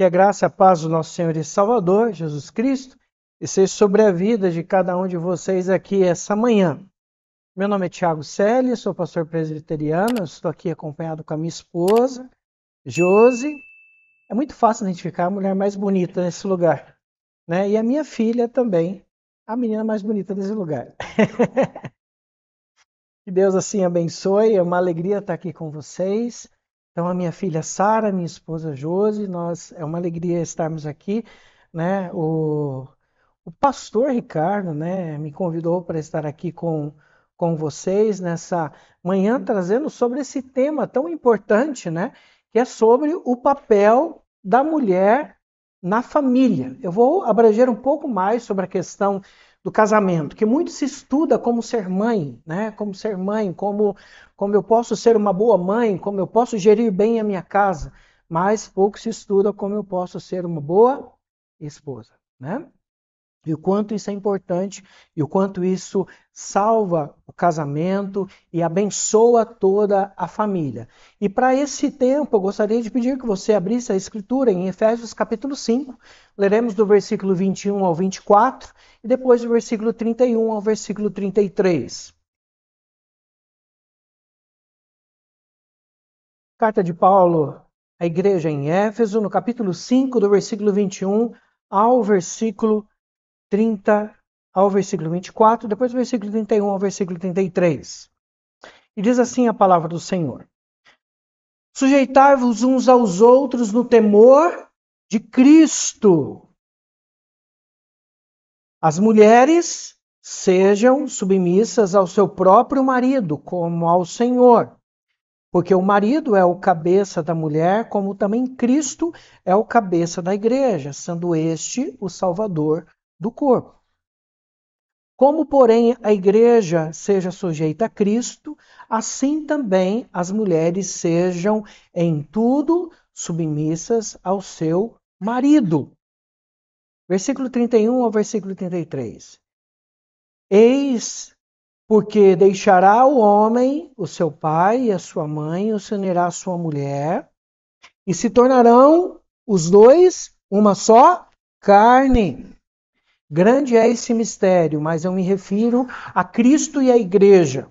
a graça e a paz do nosso Senhor e Salvador, Jesus Cristo, e seja sobre a vida de cada um de vocês aqui essa manhã. Meu nome é Tiago Celi, sou pastor presbiteriano, estou aqui acompanhado com a minha esposa, Josi. É muito fácil identificar a mulher mais bonita nesse lugar, né? E a minha filha também, a menina mais bonita desse lugar. Que Deus assim abençoe, é uma alegria estar aqui com vocês. Então, a minha filha Sara, minha esposa Josi, é uma alegria estarmos aqui, né? O pastor Ricardo, né, me convidou para estar aqui com vocês nessa manhã, trazendo sobre esse tema tão importante, né? Que é sobre o papel da mulher na família. Eu vou abranger um pouco mais sobre a questão do casamento, que muito se estuda como ser mãe, né? Como ser mãe, como eu posso ser uma boa mãe, como eu posso gerir bem a minha casa, mas pouco se estuda como eu posso ser uma boa esposa, né? E o quanto isso é importante, e o quanto isso salva o casamento e abençoa toda a família. E para esse tempo, eu gostaria de pedir que você abrisse a escritura em Efésios capítulo 5. Leremos do versículo 21 ao 24 e depois do versículo 31 ao versículo 33. Carta de Paulo à igreja em Éfeso, no capítulo 5, do versículo 21 ao versículo 30 ao versículo 24, depois do versículo 31 ao versículo 33. E diz assim a palavra do Senhor: Sujeitai-vos uns aos outros no temor de Cristo. As mulheres sejam submissas ao seu próprio marido, como ao Senhor. Porque o marido é o cabeça da mulher, como também Cristo é o cabeça da igreja, sendo este o Salvador do corpo. Como, porém, a igreja seja sujeita a Cristo, assim também as mulheres sejam em tudo submissas ao seu marido. Versículo 31 ao versículo 33. Eis porque deixará o homem o seu pai e a sua mãe, e se unirá à sua mulher, e se tornarão os dois uma só carne. Grande é esse mistério, mas eu me refiro a Cristo e à igreja.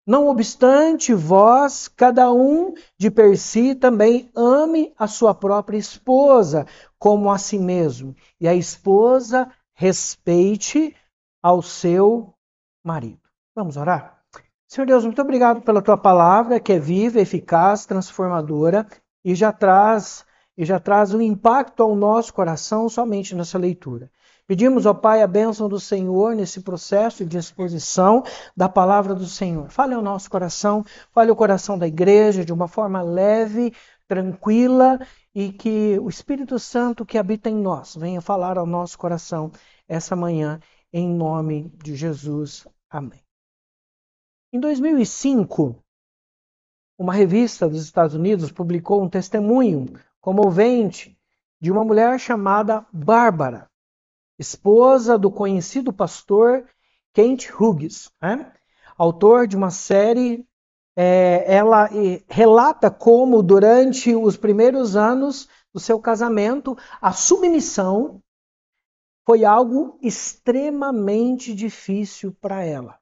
Não obstante, vós, cada um de per si, também ame a sua própria esposa, como a si mesmo. E a esposa respeite ao seu marido. Vamos orar? Senhor Deus, muito obrigado pela tua palavra, que é viva, eficaz, transformadora, e já traz um impacto ao nosso coração somente nessa leitura. Pedimos ao Pai a bênção do Senhor nesse processo de exposição da palavra do Senhor. Fale ao nosso coração, fale ao coração da igreja de uma forma leve, tranquila, e que o Espírito Santo que habita em nós venha falar ao nosso coração essa manhã, em nome de Jesus. Amém. Em 2005, uma revista dos Estados Unidos publicou um testemunho comovente de uma mulher chamada Bárbara, esposa do conhecido pastor Kent Hughes, né? Autor de uma série. Ela relata como, durante os primeiros anos do seu casamento, a submissão foi algo extremamente difícil para ela.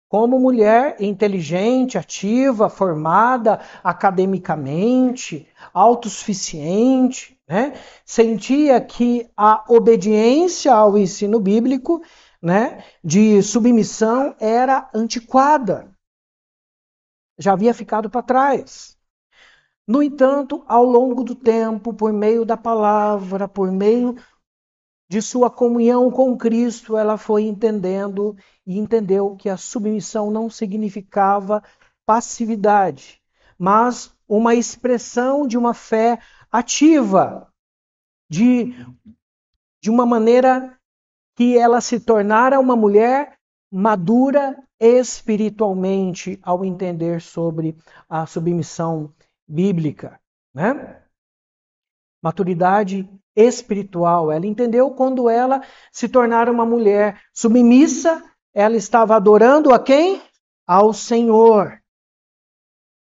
Como mulher inteligente, ativa, formada academicamente, autossuficiente, né? Sentia que a obediência ao ensino bíblico, né, de submissão era antiquada. Já havia ficado para trás. No entanto, ao longo do tempo, por meio da palavra, por meio de sua comunhão com Cristo, ela foi entendendo e entendeu que a submissão não significava passividade, mas uma expressão de uma fé ativa, de uma maneira que ela se tornara uma mulher madura espiritualmente ao entender sobre a submissão bíblica, né? Maturidade espiritual. Ela entendeu quando ela se tornara uma mulher submissa, ela estava adorando a quem? Ao Senhor.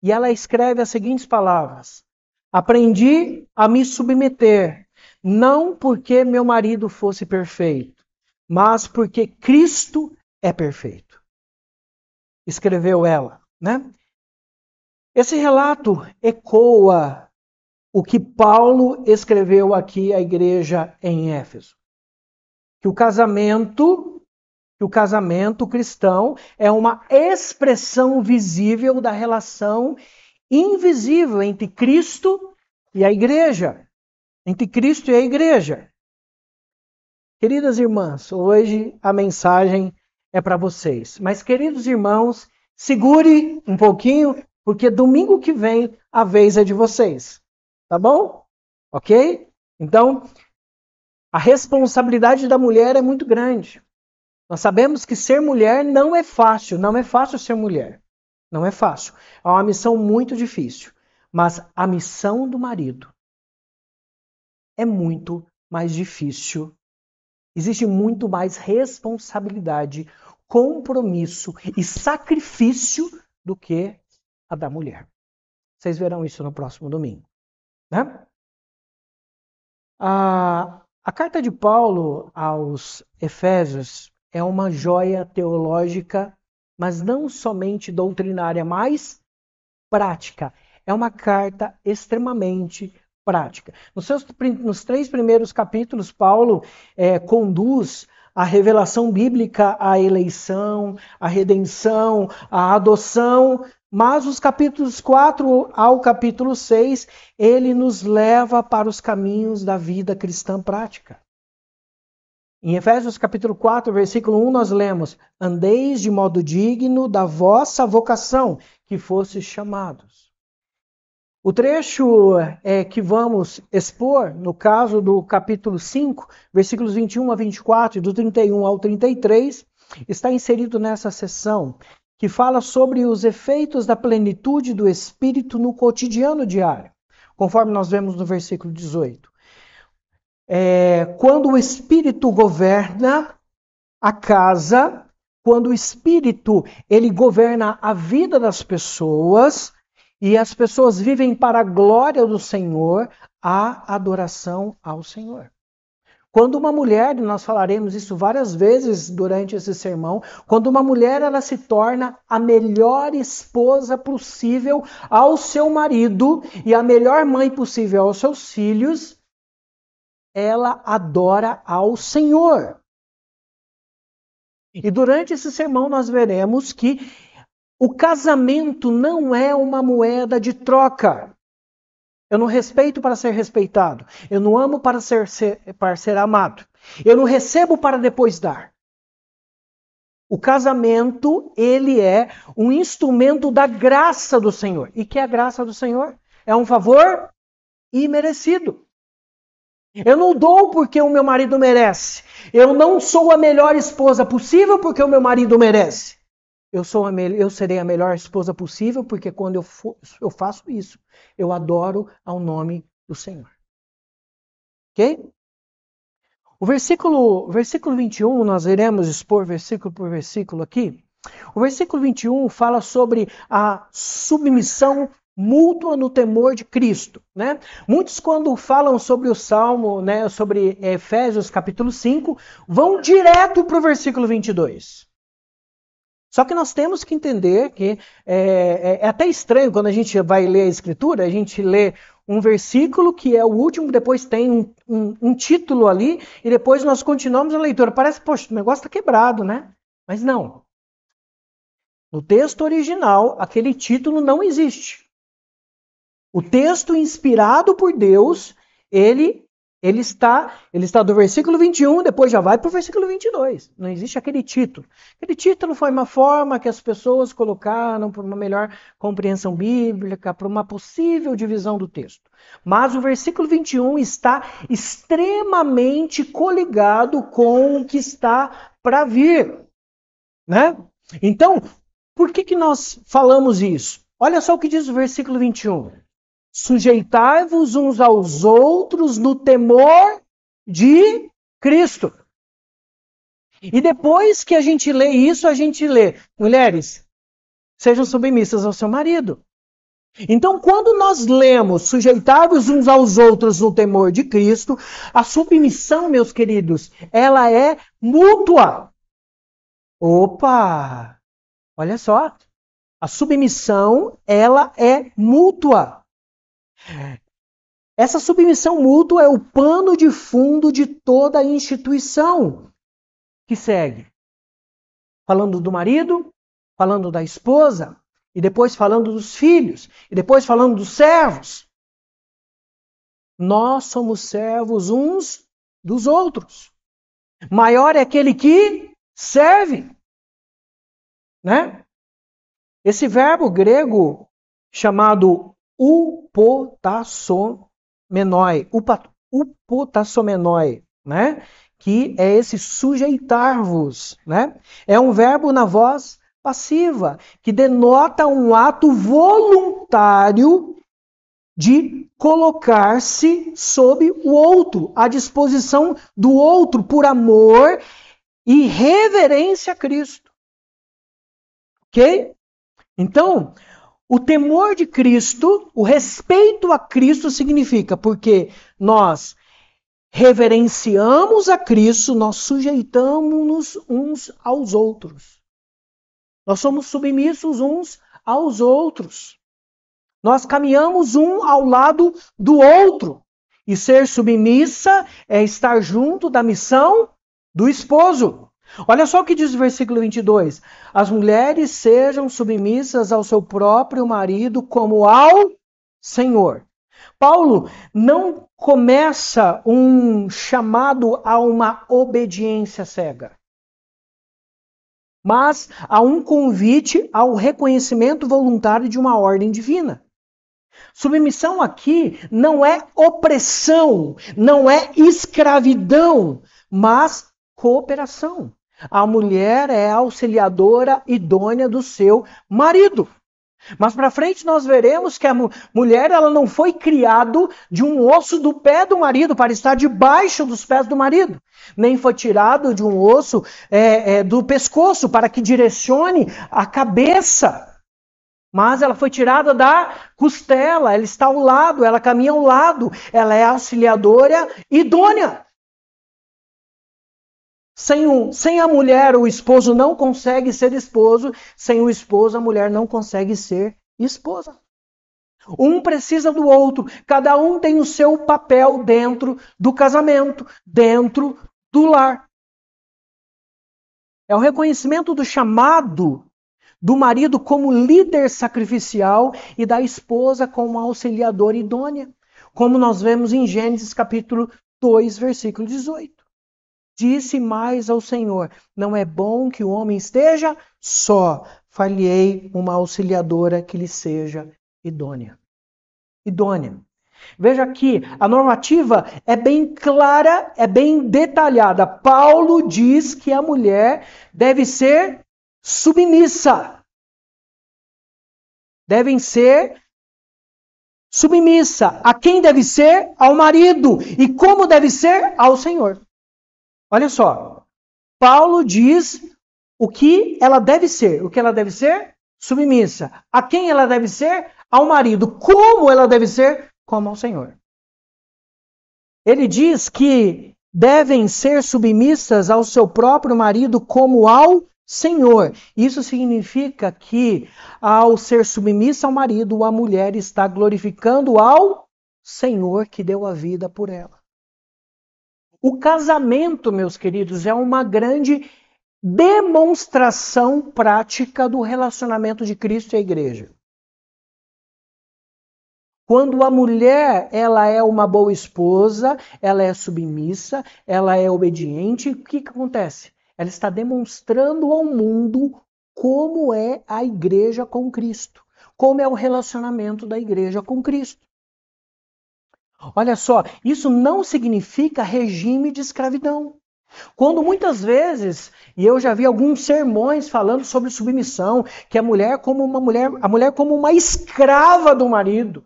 E ela escreve as seguintes palavras: Aprendi a me submeter, não porque meu marido fosse perfeito, mas porque Cristo é perfeito. Escreveu ela, né? Esse relato ecoa o que Paulo escreveu aqui à igreja em Éfeso. Que o casamento cristão é uma expressão visível da relação invisível entre Cristo e a igreja. Entre Cristo e a igreja. Queridas irmãs, hoje a mensagem é para vocês. Mas, queridos irmãos, segure um pouquinho, porque domingo que vem a vez é de vocês. Tá bom? Ok? Então, a responsabilidade da mulher é muito grande. Nós sabemos que ser mulher não é fácil. Não é fácil ser mulher. Não é fácil. É uma missão muito difícil. Mas a missão do marido é muito mais difícil. Existe muito mais responsabilidade, compromisso e sacrifício do que a da mulher. Vocês verão isso no próximo domingo, né? A carta de Paulo aos Efésios é uma joia teológica, mas não somente doutrinária, mas prática. É uma carta extremamente prática. Nos 3 primeiros capítulos, Paulo conduz a revelação bíblica, a eleição, a redenção, a adoção, mas os capítulos 4 ao capítulo 6, ele nos leva para os caminhos da vida cristã prática. Em Efésios capítulo 4, versículo 1, nós lemos: andeis de modo digno da vossa vocação, que fostes chamados. O trecho que vamos expor, no caso do capítulo 5, versículos 21 a 24 e do 31 ao 33, está inserido nessa seção, que fala sobre os efeitos da plenitude do Espírito no cotidiano diário, conforme nós vemos no versículo 18. Quando o Espírito governa a casa, quando o Espírito ele governa a vida das pessoas, e as pessoas vivem para a glória do Senhor, há adoração ao Senhor. Quando uma mulher, e nós falaremos isso várias vezes durante esse sermão, quando uma mulher ela se torna a melhor esposa possível ao seu marido e a melhor mãe possível aos seus filhos, ela adora ao Senhor. E durante esse sermão nós veremos que o casamento não é uma moeda de troca. Eu não respeito para ser respeitado. Eu não amo para ser amado. Eu não recebo para depois dar. O casamento, ele é um instrumento da graça do Senhor. E que é a graça do Senhor? É um favor imerecido. Eu não dou porque o meu marido merece. Eu não sou a melhor esposa possível porque o meu marido merece. Eu serei a melhor esposa possível porque quando eu faço isso, eu adoro ao nome do Senhor. Ok? O versículo 21, nós iremos expor versículo por versículo aqui. O versículo 21 fala sobre a submissão mútua no temor de Cristo, né? Muitos quando falam sobre o Salmo, né, sobre Efésios capítulo 5, vão direto para o versículo 22. Só que nós temos que entender que é até estranho quando a gente vai ler a Escritura, a gente lê um versículo que é o último, depois tem um título ali, e depois nós continuamos a leitura. Parece, poxa, o negócio está quebrado, né? Mas não. No texto original, aquele título não existe. O texto inspirado por Deus, ele está do versículo 21, depois já vai para o versículo 22. Não existe aquele título. Aquele título foi uma forma que as pessoas colocaram para uma melhor compreensão bíblica, para uma possível divisão do texto. Mas o versículo 21 está extremamente coligado com o que está para vir, né? Então, por que nós falamos isso? Olha só o que diz o versículo 21. Sujeitai-vos uns aos outros no temor de Cristo. E depois que a gente lê isso, a gente lê: mulheres, sejam submissas ao seu marido. Então, quando nós lemos sujeitar-vos uns aos outros no temor de Cristo, a submissão, meus queridos, ela é mútua. Opa! Olha só. A submissão, ela é mútua. Essa submissão mútua é o pano de fundo de toda a instituição que segue. Falando do marido, falando da esposa, e depois falando dos filhos, e depois falando dos servos. Nós somos servos uns dos outros. Maior é aquele que serve, né? Esse verbo grego chamado upotassomenoi, né? Que é esse sujeitar-vos, né? É um verbo na voz passiva, que denota um ato voluntário de colocar-se sob o outro, à disposição do outro, por amor e reverência a Cristo. Ok? Então, o temor de Cristo, o respeito a Cristo significa porque nós reverenciamos a Cristo, nós sujeitamos-nos uns aos outros. Nós somos submissos uns aos outros. Nós caminhamos um ao lado do outro. E ser submissa é estar junto da missão do esposo. Olha só o que diz o versículo 22. As mulheres sejam submissas ao seu próprio marido como ao Senhor. Paulo não começa um chamado a uma obediência cega, mas a um convite ao reconhecimento voluntário de uma ordem divina. Submissão aqui não é opressão, não é escravidão, mas cooperação. A mulher é auxiliadora idônea do seu marido. Mas para frente nós veremos que a mulher ela não foi criada de um osso do pé do marido para estar debaixo dos pés do marido. Nem foi tirado de um osso do pescoço para que direcione a cabeça. Mas ela foi tirada da costela, ela está ao lado, ela caminha ao lado, ela é auxiliadora idônea. Sem a mulher, o esposo não consegue ser esposo. Sem o esposo, a mulher não consegue ser esposa. Um precisa do outro. Cada um tem o seu papel dentro do casamento, dentro do lar. É o reconhecimento do chamado do marido como líder sacrificial e da esposa como auxiliadora idônea. Como nós vemos em Gênesis capítulo 2, versículo 18. Disse mais ao Senhor, não é bom que o homem esteja só, far-lhe-ei uma auxiliadora que lhe seja idônea. Idônea. Veja aqui, a normativa é bem clara, é bem detalhada. Paulo diz que a mulher deve ser submissa. Devem ser submissa. A quem deve ser? Ao marido. E como deve ser? Ao Senhor. Olha só, Paulo diz o que ela deve ser. O que ela deve ser? Submissa. A quem ela deve ser? Ao marido. Como ela deve ser? Como ao Senhor. Ele diz que devem ser submissas ao seu próprio marido como ao Senhor. Isso significa que, ao ser submissa ao marido, a mulher está glorificando ao Senhor que deu a vida por ela. O casamento, meus queridos, é uma grande demonstração prática do relacionamento de Cristo e a igreja. Quando a mulher ela é uma boa esposa, ela é submissa, ela é obediente, o que acontece? Ela está demonstrando ao mundo como é a igreja com Cristo, como é o relacionamento da igreja com Cristo. Olha só, isso não significa regime de escravidão. Quando muitas vezes, e eu já vi alguns sermões falando sobre submissão, que a mulher como uma escrava do marido,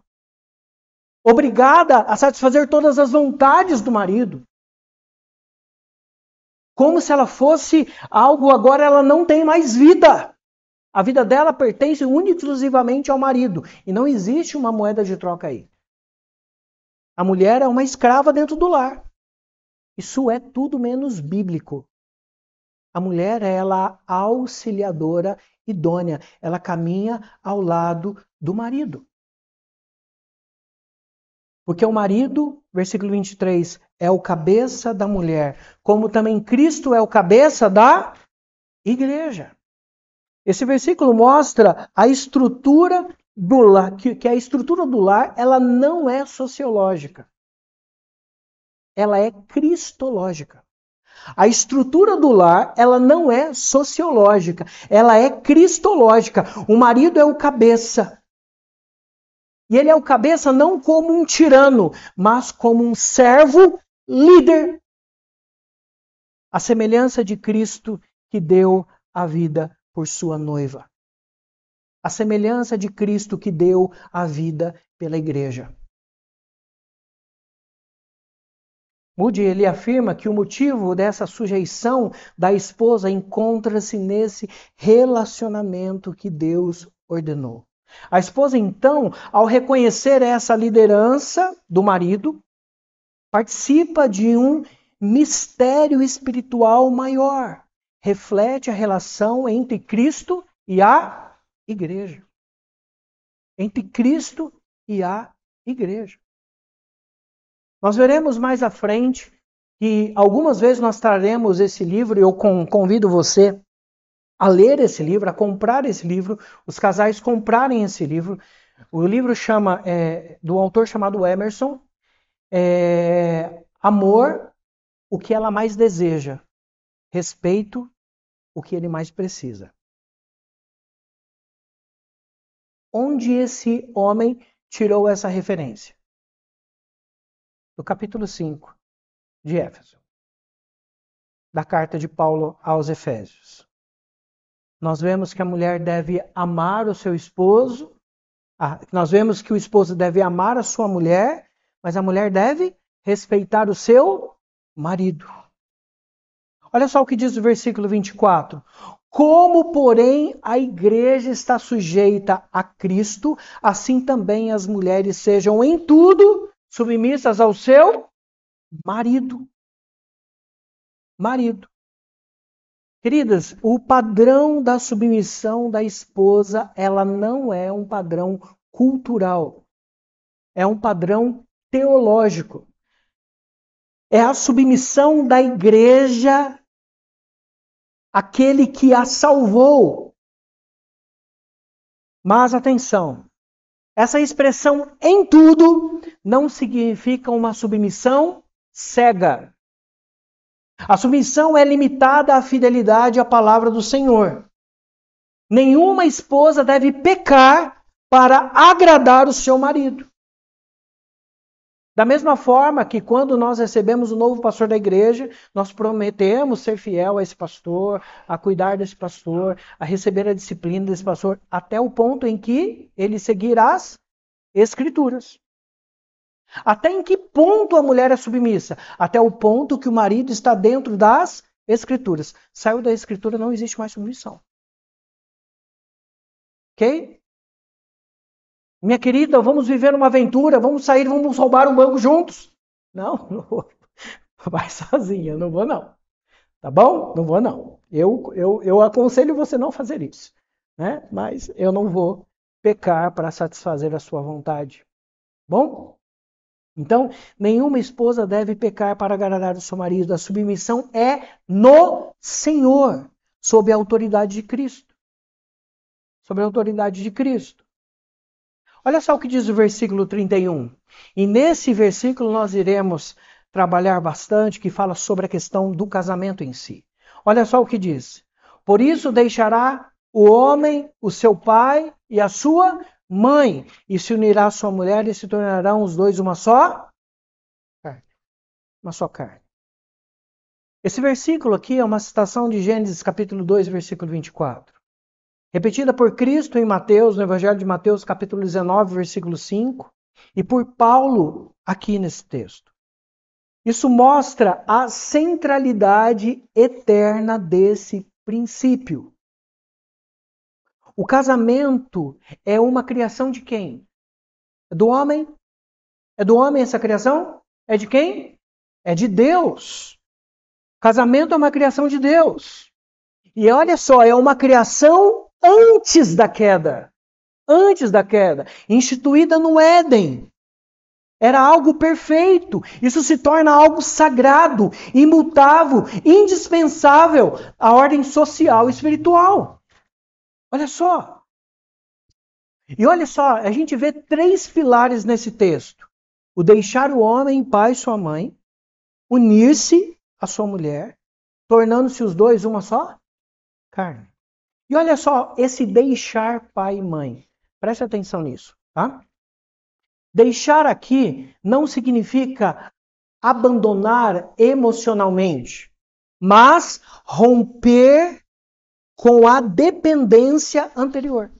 obrigada a satisfazer todas as vontades do marido. Como se ela fosse algo, agora ela não tem mais vida. A vida dela pertence única e exclusivamente ao marido. E não existe uma moeda de troca aí. A mulher é uma escrava dentro do lar. Isso é tudo menos bíblico. A mulher é ela auxiliadora idônea. Ela caminha ao lado do marido. Porque o marido, versículo 23, é o cabeça da mulher, como também Cristo é o cabeça da igreja. Esse versículo mostra a estrutura do lar, que a estrutura do lar, ela não é sociológica. Ela é cristológica. A estrutura do lar, ela não é sociológica, ela é cristológica. O marido é o cabeça. E ele é o cabeça não como um tirano, mas como um servo líder. A semelhança de Cristo que deu a vida por sua noiva. A semelhança de Cristo que deu a vida pela igreja. Moody, ele afirma que o motivo dessa sujeição da esposa encontra-se nesse relacionamento que Deus ordenou. A esposa, então, ao reconhecer essa liderança do marido, participa de um mistério espiritual maior. Reflete a relação entre Cristo e a igreja. Entre Cristo e a igreja. Nós veremos mais à frente que algumas vezes nós traremos esse livro e eu convido você a ler esse livro, a comprar esse livro, os casais comprarem esse livro. O livro do autor chamado Emerson, Amor, o que ela mais deseja, respeito, o que ele mais precisa. Onde esse homem tirou essa referência? Do capítulo 5 de Éfeso, da carta de Paulo aos Efésios. Nós vemos que a mulher deve amar o seu esposo, nós vemos que o esposo deve amar a sua mulher, mas a mulher deve respeitar o seu marido. Olha só o que diz o versículo 24. Como, porém, a igreja está sujeita a Cristo, assim também as mulheres sejam em tudo submissas ao seu marido. Marido. Queridas, o padrão da submissão da esposa, ela não é um padrão cultural. É um padrão teológico. É a submissão da igreja àquele que a salvou. Mas atenção, essa expressão em tudo não significa uma submissão cega. A submissão é limitada à fidelidade à palavra do Senhor. Nenhuma esposa deve pecar para agradar o seu marido. Da mesma forma que quando nós recebemos o novo pastor da igreja, nós prometemos ser fiel a esse pastor, a cuidar desse pastor, a receber a disciplina desse pastor, até o ponto em que ele seguirá as Escrituras. Até em que ponto a mulher é submissa? Até o ponto que o marido está dentro das Escrituras. Saiu da Escritura, não existe mais submissão. Ok? Minha querida, vamos viver uma aventura, vamos sair, vamos roubar um banco juntos. Não, não vou. Vai sozinha, não vou não. Tá bom? Não vou não. Eu aconselho você não fazer isso. Né? Mas eu não vou pecar para satisfazer a sua vontade. Bom? Então, nenhuma esposa deve pecar para agradar o seu marido. A submissão é no Senhor, sob a autoridade de Cristo. Sob a autoridade de Cristo. Olha só o que diz o versículo 31. E nesse versículo nós iremos trabalhar bastante, que fala sobre a questão do casamento em si. Olha só o que diz. Por isso deixará o homem, o seu pai e a sua mãe, e se unirá à sua mulher e se tornarão os dois uma só carne. Uma só carne. Esse versículo aqui é uma citação de Gênesis capítulo 2, versículo 24. Repetida por Cristo em Mateus, no Evangelho de Mateus, capítulo 19, versículo 5, e por Paulo aqui nesse texto. Isso mostra a centralidade eterna desse princípio. O casamento é uma criação de quem? É do homem? É do homem essa criação? É de quem? É de Deus. Casamento é uma criação de Deus. E olha só, é uma criação antes da queda. Antes da queda. Instituída no Éden. Era algo perfeito. Isso se torna algo sagrado, imutável, indispensável à ordem social e espiritual. Olha só. E olha só, a gente vê 3 pilares nesse texto. O deixar o homem, pai e sua mãe, unir-se à sua mulher, tornando-se os dois uma só carne. E olha só, esse deixar pai e mãe. Preste atenção nisso, tá? Deixar aqui não significa abandonar emocionalmente, mas romper com a dependência anterior.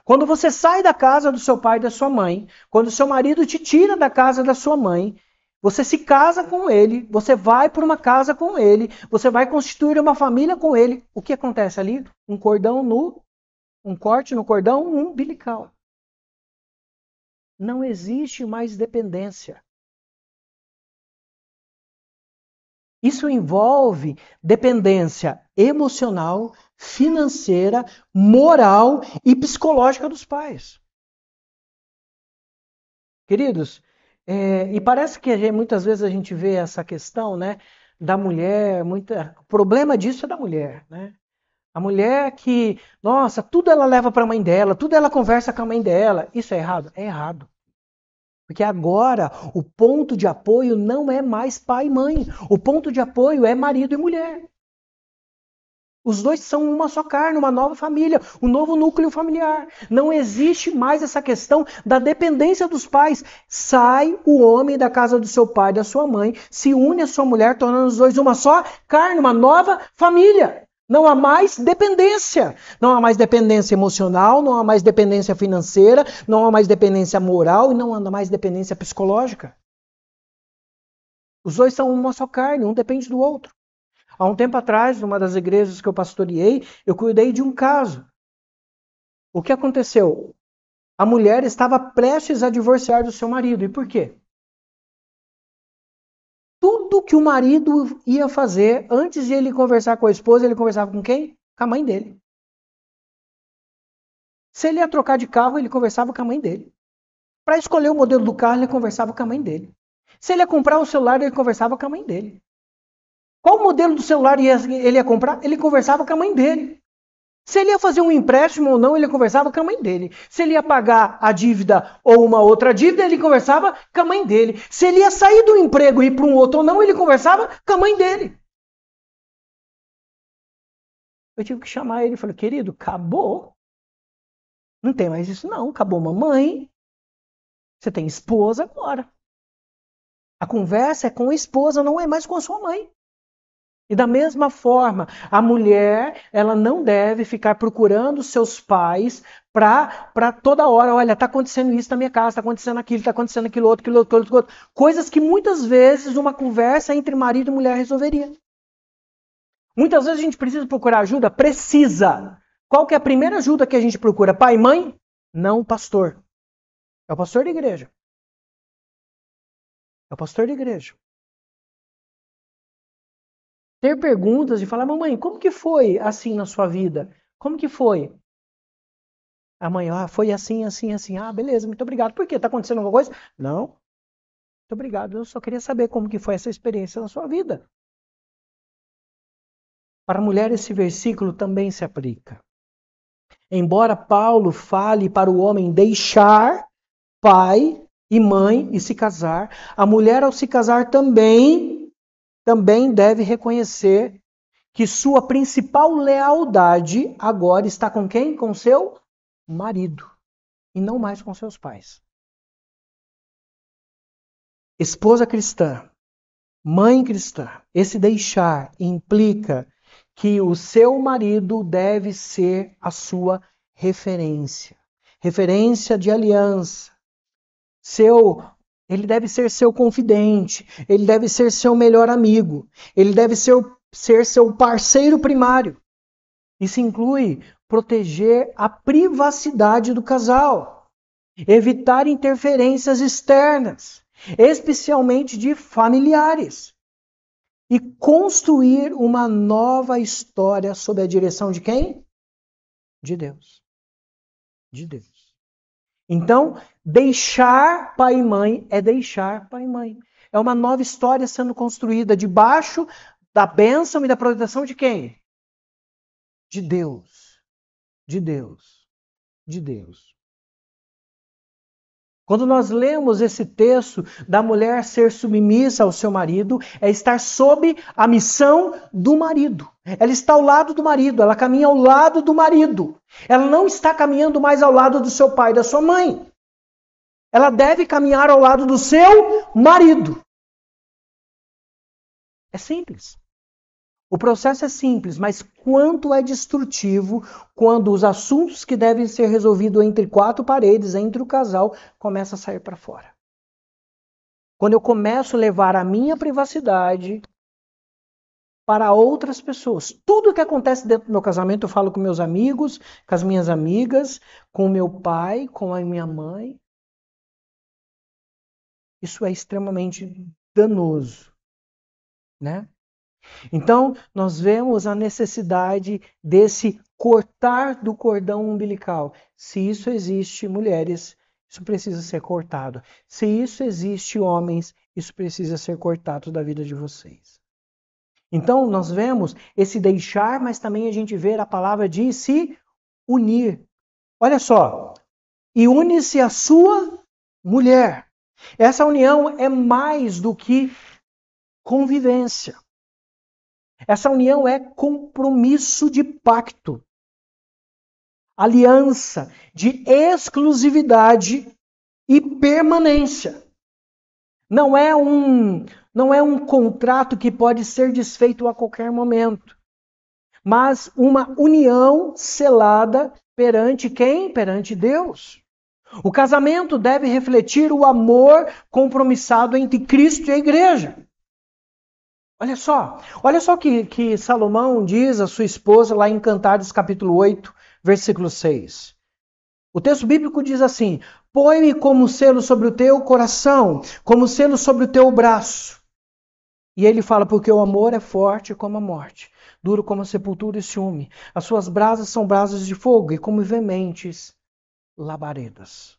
Quando você sai da casa do seu pai e da sua mãe, quando seu marido te tira da casa da sua mãe, você se casa com ele, você vai para uma casa com ele, você vai constituir uma família com ele. O que acontece ali? Um corte no cordão umbilical. Não existe mais dependência. Isso envolve dependência emocional, financeira, moral e psicológica dos pais. Queridos, e parece que muitas vezes a gente vê essa questão, né, da mulher, o problema disso é da mulher, né? A mulher que, nossa, tudo ela leva para a mãe dela, tudo ela conversa com a mãe dela. Isso é errado? É errado. Porque agora o ponto de apoio não é mais pai e mãe. O ponto de apoio é marido e mulher. Os dois são uma só carne, uma nova família, um novo núcleo familiar. Não existe mais essa questão da dependência dos pais. Sai o homem da casa do seu pai e da sua mãe, se une à sua mulher, tornando os dois uma só carne, uma nova família. Não há mais dependência. Não há mais dependência emocional, não há mais dependência financeira, não há mais dependência moral e não há mais dependência psicológica. Os dois são uma só carne, um depende do outro. Há um tempo atrás, numa das igrejas que eu pastoreei, eu cuidei de um caso. O que aconteceu? A mulher estava prestes a divorciar do seu marido. E por quê? Tudo que o marido ia fazer, antes de ele conversar com a esposa, ele conversava com quem? Com a mãe dele. Se ele ia trocar de carro, ele conversava com a mãe dele. Para escolher o modelo do carro, ele conversava com a mãe dele. Se ele ia comprar um celular, ele conversava com a mãe dele. Qual modelo do celular ele ia comprar? Ele conversava com a mãe dele. Se ele ia fazer um empréstimo ou não, ele conversava com a mãe dele. Se ele ia pagar a dívida ou uma outra dívida, ele conversava com a mãe dele. Se ele ia sair do emprego e ir para um outro ou não, ele conversava com a mãe dele. Eu tive que chamar ele e falei, querido, acabou. Não tem mais isso não, acabou mamãe. Você tem esposa agora. A conversa é com a esposa, não é mais com a sua mãe. E da mesma forma, a mulher, ela não deve ficar procurando seus pais para toda hora, olha, está acontecendo isso na minha casa, está acontecendo aquilo outro, aquilo outro. Coisas que muitas vezes uma conversa entre marido e mulher resolveria. Muitas vezes a gente precisa procurar ajuda? Precisa. Qual que é a primeira ajuda que a gente procura? Pai e mãe? Não o pastor. É o pastor da igreja. É o pastor da igreja. Ter perguntas e falar, mamãe, como que foi assim na sua vida? Como que foi? A mãe, foi assim, assim, assim. Ah, beleza, muito obrigado. Por quê? Está acontecendo alguma coisa? Não. Muito obrigado. Eu só queria saber como que foi essa experiência na sua vida. Para a mulher, esse versículo também se aplica. Embora Paulo fale para o homem deixar pai e mãe e se casar, a mulher, ao se casar, também deve reconhecer que sua principal lealdade agora está com quem? Com seu marido. E não mais com seus pais. Esposa cristã, mãe cristã, esse deixar implica que o seu marido deve ser a sua referência. Referência de aliança. Ele deve ser seu confidente. Ele deve ser seu melhor amigo. Ele deve ser seu parceiro primário. Isso inclui proteger a privacidade do casal, evitar interferências externas, especialmente de familiares, e construir uma nova história sob a direção de quem? De Deus. De Deus. Então, deixar pai e mãe é deixar pai e mãe. É uma nova história sendo construída debaixo da bênção e da proteção de quem? De Deus. De Deus. De Deus. Quando nós lemos esse texto da mulher ser submissa ao seu marido, é estar sob a missão do marido. Ela está ao lado do marido, ela caminha ao lado do marido. Ela não está caminhando mais ao lado do seu pai e da sua mãe. Ela deve caminhar ao lado do seu marido. É simples. O processo é simples, mas quanto é destrutivo quando os assuntos que devem ser resolvidos entre quatro paredes, entre o casal, começam a sair para fora. Quando eu começo a levar a minha privacidade para outras pessoas. Tudo que acontece dentro do meu casamento, eu falo com meus amigos, com as minhas amigas, com o meu pai, com a minha mãe. Isso é extremamente danoso, né? Então, nós vemos a necessidade desse cortar do cordão umbilical. Se isso existe, mulheres, isso precisa ser cortado. Se isso existe, homens, isso precisa ser cortado da vida de vocês. Então, nós vemos esse deixar, mas também a gente vê a palavra de se unir. Olha só, e une-se a sua mulher. Essa união é mais do que convivência. Essa união é compromisso de pacto, aliança de exclusividade e permanência. Não é um contrato que pode ser desfeito a qualquer momento, mas uma união selada perante quem? Perante Deus. O casamento deve refletir o amor compromissado entre Cristo e a igreja. Olha só o que Salomão diz à sua esposa lá em Cantares capítulo 8, versículo 6. O texto bíblico diz assim: põe-me como selo sobre o teu coração, como selo sobre o teu braço. E ele fala, porque o amor é forte como a morte, duro como a sepultura e ciúme. As suas brasas são brasas de fogo e como veementes labaredas.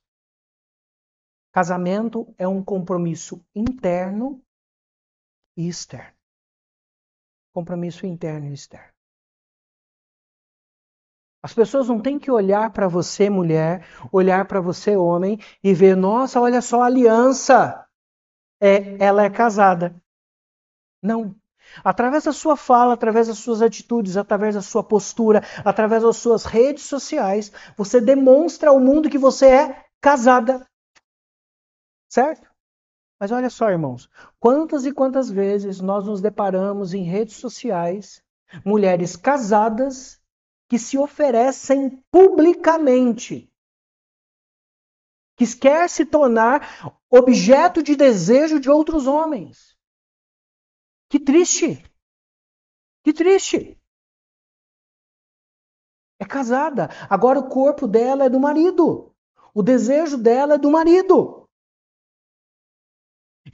Casamento é um compromisso interno e externo. Compromisso interno e externo. As pessoas não têm que olhar para você, mulher, olhar para você, homem, e ver, nossa, olha só a aliança. Ela é casada. Não. Através da sua fala, através das suas atitudes, através da sua postura, através das suas redes sociais, você demonstra ao mundo que você é casada. Certo? Mas olha só, irmãos, quantas e quantas vezes nós nos deparamos em redes sociais, mulheres casadas que se oferecem publicamente, que quer se tornar objeto de desejo de outros homens. Que triste! Que triste! É casada. Agora o corpo dela é do marido. O desejo dela é do marido.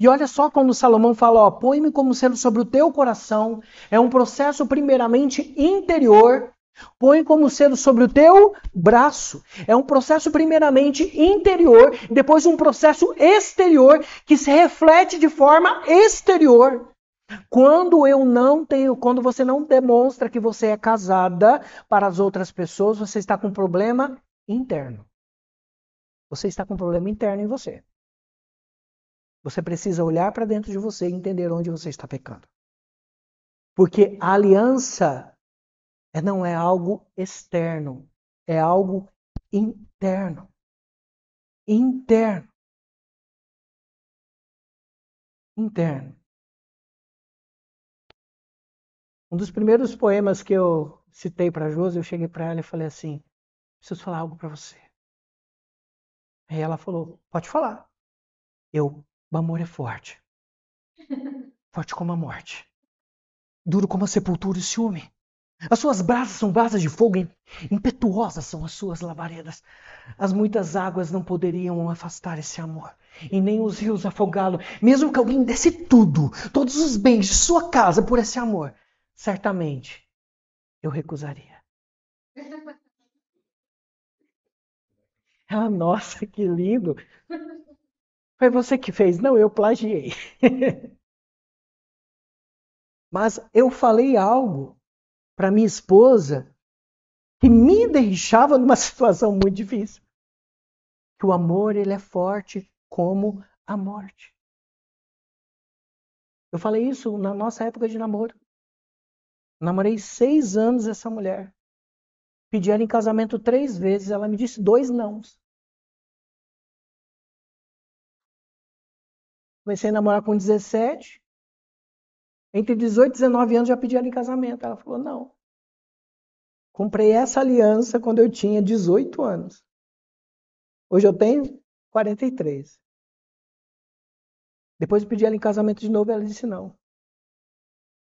E olha só quando Salomão fala, põe-me como selo sobre o teu coração. É um processo primeiramente interior. Põe como selo sobre o teu braço. É um processo primeiramente interior, depois um processo exterior que se reflete de forma exterior. Quando você não demonstra que você é casada para as outras pessoas, você está com um problema interno. Você está com um problema interno em você. Você precisa olhar para dentro de você e entender onde você está pecando. Porque a aliança não é algo externo, é algo interno. Interno. Interno. Um dos primeiros poemas que eu citei para a Josi, eu cheguei para ela e falei assim, preciso falar algo para você. Aí ela falou, pode falar. O amor é forte. Forte como a morte. Duro como a sepultura e ciúme. As suas brasas são brasas de fogo, impetuosas são as suas labaredas. As muitas águas não poderiam afastar esse amor, e nem os rios afogá-lo. Mesmo que alguém desse tudo, todos os bens de sua casa por esse amor, certamente eu recusaria. Ah, nossa, que lindo! Foi você que fez, não, eu plagiei. Mas eu falei algo para minha esposa que me deixava numa situação muito difícil. Que o amor, ele é forte como a morte. Eu falei isso na nossa época de namoro. Namorei 6 anos essa mulher. Pedi ela em casamento 3 vezes, ela me disse 2 nãos. Comecei a namorar com 17. Entre 18 e 19 anos já pedi ela em casamento. Ela falou, não. Comprei essa aliança quando eu tinha 18 anos. Hoje eu tenho 43. Depois eu pedi ela em casamento de novo, ela disse não.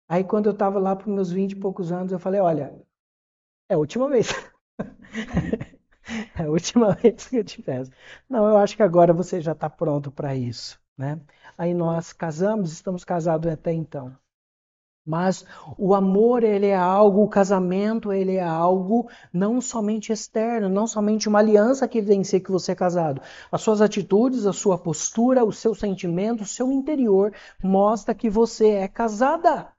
Aí quando eu estava lá para os meus 20 e poucos anos, eu falei, olha, é a última vez. É a última vez que eu te peço. Não, eu acho que agora você já está pronto para isso, né? Aí nós casamos, estamos casados até então. Mas o amor, ele é algo, o casamento, ele é algo não somente externo, não somente uma aliança que evidencia que você é casado. As suas atitudes, a sua postura, o seu sentimento, o seu interior mostra que você é casada.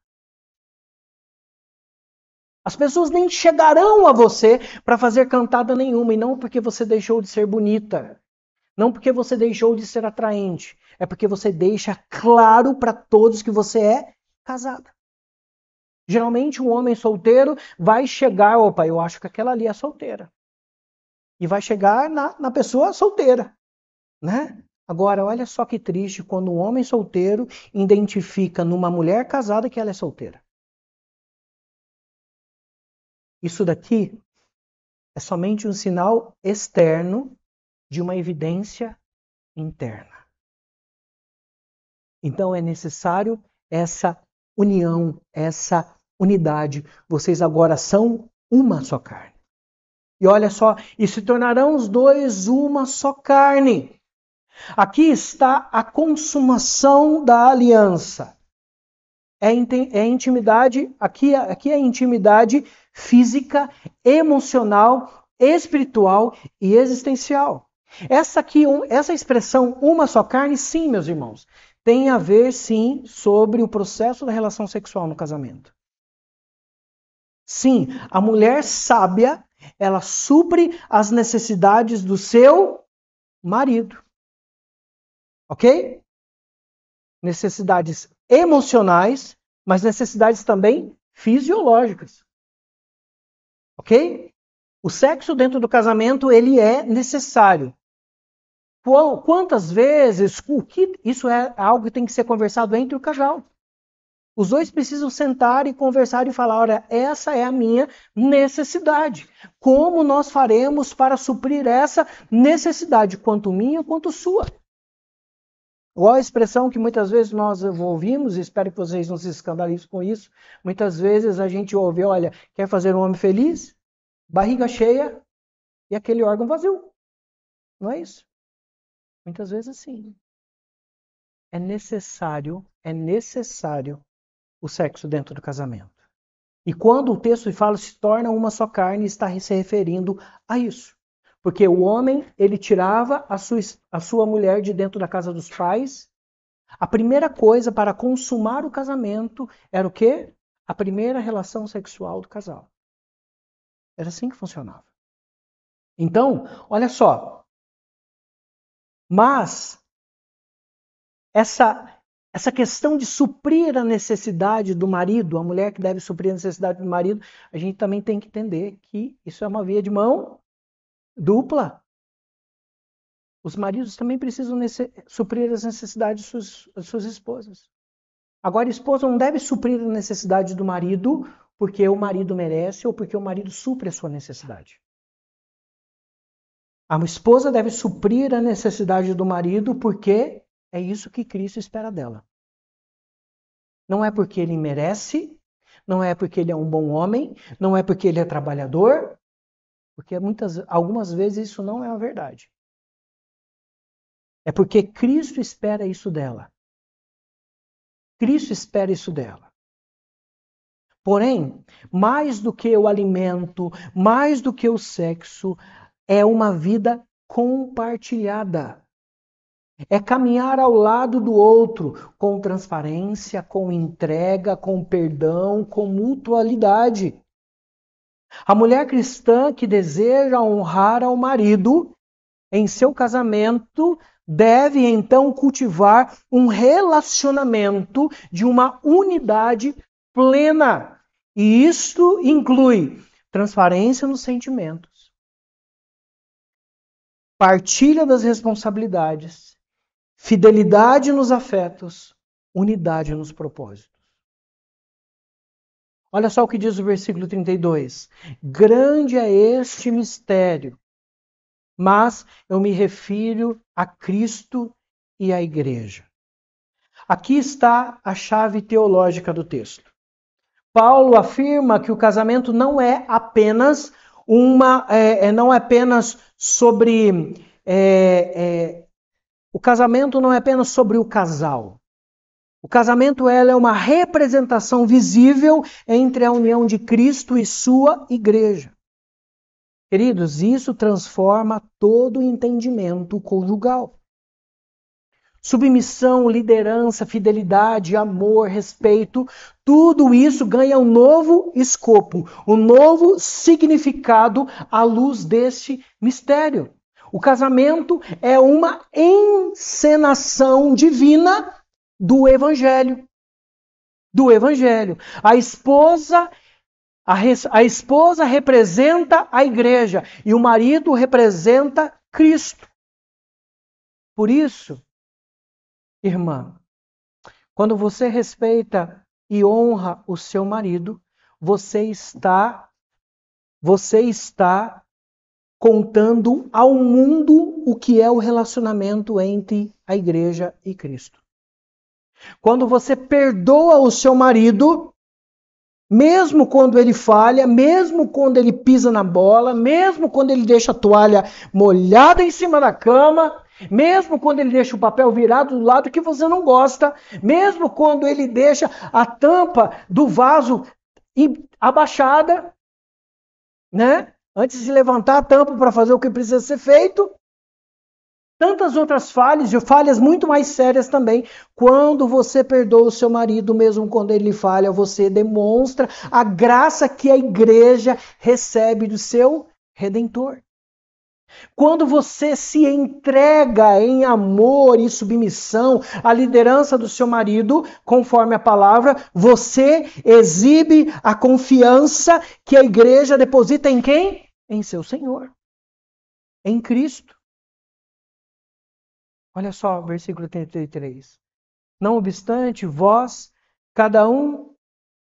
As pessoas nem chegarão a você para fazer cantada nenhuma, e não porque você deixou de ser bonita, não porque você deixou de ser atraente, é porque você deixa claro para todos que você é casada. Geralmente um homem solteiro vai chegar, opa, eu acho que aquela ali é solteira. E vai chegar na pessoa solteira, né? Agora, olha só que triste quando um homem solteiro identifica numa mulher casada que ela é solteira. Isso daqui é somente um sinal externo de uma evidência interna. Então é necessário essa união, essa unidade. Vocês agora são uma só carne. E olha só, e se tornarão os dois uma só carne. Aqui está a consumação da aliança. É intimidade, aqui é intimidade física, emocional, espiritual e existencial. Essa expressão uma só carne, sim, meus irmãos, tem a ver, sim, sobre o processo da relação sexual no casamento. Sim, a mulher sábia, ela supre as necessidades do seu marido. Ok? Necessidades emocionais, mas necessidades também fisiológicas. Ok? O sexo dentro do casamento, ele é necessário. Quantas vezes, isso é algo que tem que ser conversado entre o casal. Os dois precisam sentar e conversar e falar, olha, essa é a minha necessidade. Como nós faremos para suprir essa necessidade, quanto minha quanto sua? Igual a expressão que muitas vezes nós ouvimos, e espero que vocês não se escandalizem com isso, muitas vezes a gente ouve, olha, quer fazer um homem feliz? Barriga cheia e aquele órgão vazio. Não é isso? Muitas vezes sim. É necessário o sexo dentro do casamento. E quando o texto fala se torna uma só carne, está se referindo a isso. Porque o homem, ele tirava a sua mulher de dentro da casa dos pais. A primeira coisa para consumar o casamento era o quê? A primeira relação sexual do casal. Era assim que funcionava. Então, olha só. Mas essa questão de suprir a necessidade do marido, a mulher que deve suprir a necessidade do marido, a gente também tem que entender que isso é uma via de mão dupla. Os maridos também precisam suprir as necessidades das suas esposas. Agora, a esposa não deve suprir a necessidade do marido porque o marido merece ou porque o marido supre a sua necessidade. A esposa deve suprir a necessidade do marido porque é isso que Cristo espera dela. Não é porque ele merece, não é porque ele é um bom homem, não é porque ele é trabalhador, porque algumas vezes isso não é a verdade. É porque Cristo espera isso dela. Cristo espera isso dela. Porém, mais do que o alimento, mais do que o sexo, é uma vida compartilhada. É caminhar ao lado do outro com transparência, com entrega, com perdão, com mutualidade. A mulher cristã que deseja honrar ao marido em seu casamento deve então cultivar um relacionamento de uma unidade plena. E isto inclui transparência nos sentimentos, partilha das responsabilidades, fidelidade nos afetos, unidade nos propósitos. Olha só o que diz o versículo 32. Grande é este mistério, mas eu me refiro a Cristo e à igreja. Aqui está a chave teológica do texto. Paulo afirma que o casamento não é apenas sobre o casamento não é apenas sobre o casal. O casamento é uma representação visível entre a união de Cristo e sua igreja. Queridos, isso transforma todo o entendimento conjugal. Submissão, liderança, fidelidade, amor, respeito, tudo isso ganha um novo escopo, um novo significado à luz deste mistério. O casamento é uma encenação divina do Evangelho. Do Evangelho. A esposa representa a igreja e o marido representa Cristo. Por isso, irmã, quando você respeita e honra o seu marido, você está contando ao mundo o que é o relacionamento entre a igreja e Cristo. Quando você perdoa o seu marido, mesmo quando ele falha, mesmo quando ele pisa na bola, mesmo quando ele deixa a toalha molhada em cima da cama, mesmo quando ele deixa o papel virado do lado que você não gosta, mesmo quando ele deixa a tampa do vaso abaixada, né? Antes de levantar a tampa para fazer o que precisa ser feito. Tantas outras falhas, e falhas muito mais sérias também. Quando você perdoa o seu marido, mesmo quando ele falha, você demonstra a graça que a igreja recebe do seu Redentor. Quando você se entrega em amor e submissão à liderança do seu marido, conforme a palavra, você exibe a confiança que a igreja deposita em quem? Em seu Senhor. Em Cristo. Olha só, versículo 33. Não obstante, vós, cada um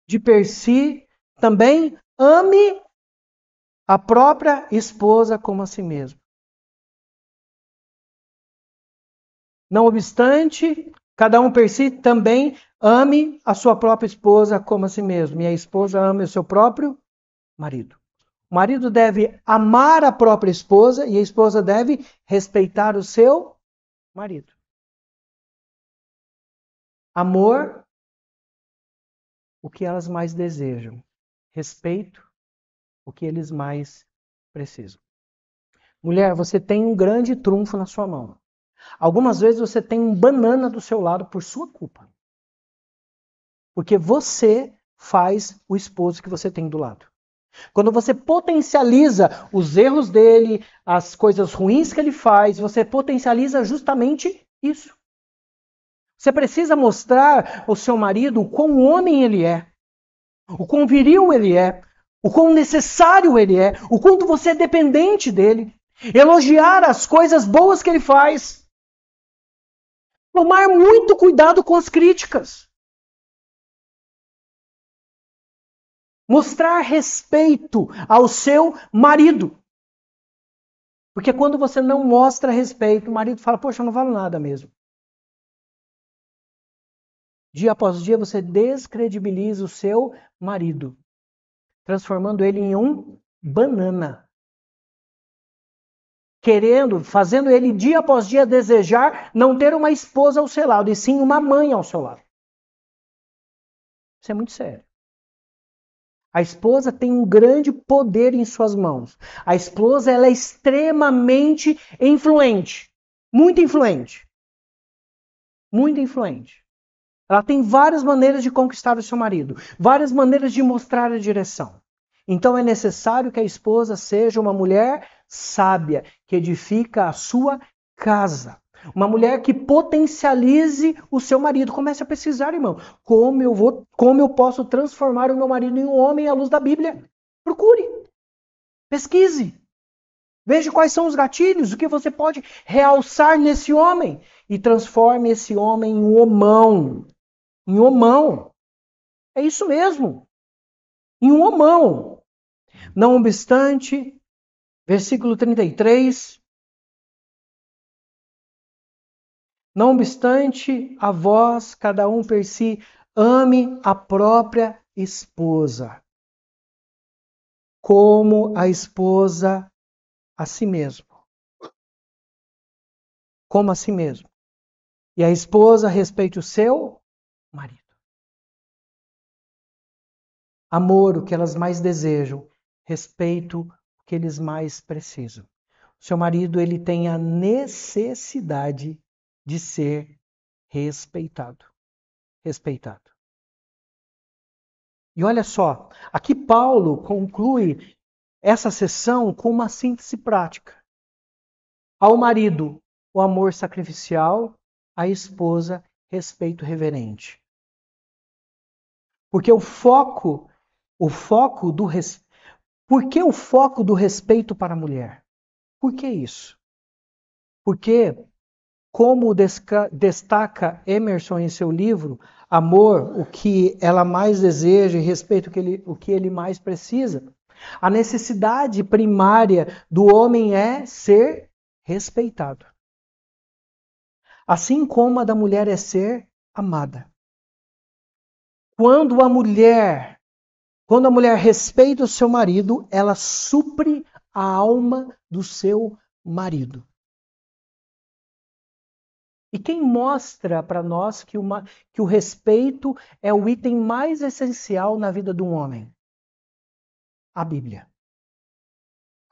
de per si, também ame a própria esposa como a si mesmo. Não obstante, cada um per si também ame a sua própria esposa como a si mesmo. E a esposa ame o seu próprio marido. O marido deve amar a própria esposa e a esposa deve respeitar o seu marido. Amor, o que elas mais desejam. Respeito, o que eles mais precisam. Mulher, você tem um grande trunfo na sua mão. Algumas vezes você tem um banana do seu lado por sua culpa. Porque você faz o esposo que você tem do lado. Quando você potencializa os erros dele, as coisas ruins que ele faz, você potencializa justamente isso. Você precisa mostrar ao seu marido o quão homem ele é, o quão viril ele é, o quão necessário ele é, o quanto você é dependente dele. Elogiar as coisas boas que ele faz. Tomar muito cuidado com as críticas. Mostrar respeito ao seu marido. Porque quando você não mostra respeito, o marido fala, poxa, eu não valo nada mesmo. Dia após dia você descredibiliza o seu marido, transformando ele em um banana. Fazendo ele dia após dia desejar não ter uma esposa ao seu lado, e sim uma mãe ao seu lado. Isso é muito sério. A esposa tem um grande poder em suas mãos. A esposa ela é extremamente influente. Muito influente. Muito influente. Ela tem várias maneiras de conquistar o seu marido. Várias maneiras de mostrar a direção. Então é necessário que a esposa seja uma mulher sábia, que edifica a sua casa. Uma mulher que potencialize o seu marido. Comece a pesquisar, irmão. Como eu posso transformar o meu marido em um homem à luz da Bíblia? Procure. Pesquise. Veja quais são os gatilhos, o que você pode realçar nesse homem. E transforme esse homem em um homão. Em um homão. É isso mesmo. Em um homão. Não obstante, versículo 33. Não obstante, a vós, cada um per si, ame a própria esposa, como a esposa a si mesmo. Como a si mesmo. E a esposa respeite o seu marido. Amor, o que elas mais desejam. Respeito, o que eles mais precisam. O seu marido, ele tem a necessidade de ser respeitado. Respeitado. E olha só, aqui Paulo conclui essa sessão com uma síntese prática. Ao marido, o amor sacrificial, à esposa, respeito reverente. Porque por que o foco do respeito para a mulher? Por que isso? Porque, como destaca Emerson em seu livro, Amor, o que ela mais deseja e respeito o que ele mais precisa, a necessidade primária do homem é ser respeitado. Assim como a da mulher é ser amada. Quando a mulher respeita o seu marido, ela supre a alma do seu marido. E quem mostra para nós que o respeito é o item mais essencial na vida de um homem? A Bíblia.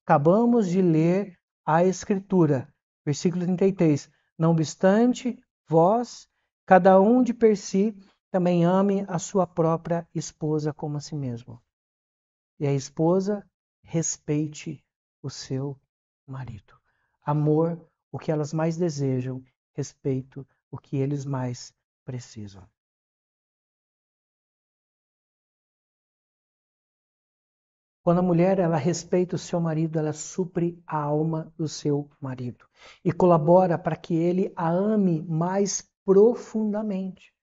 Acabamos de ler a Escritura, versículo 33. Não obstante, vós, cada um de per si, também ame a sua própria esposa como a si mesmo. E a esposa respeite o seu marido. Amor, o que elas mais desejam, respeito, o que eles mais precisam. Quando a mulher ela respeita o seu marido, ela supre a alma do seu marido e colabora para que ele a ame mais profundamente.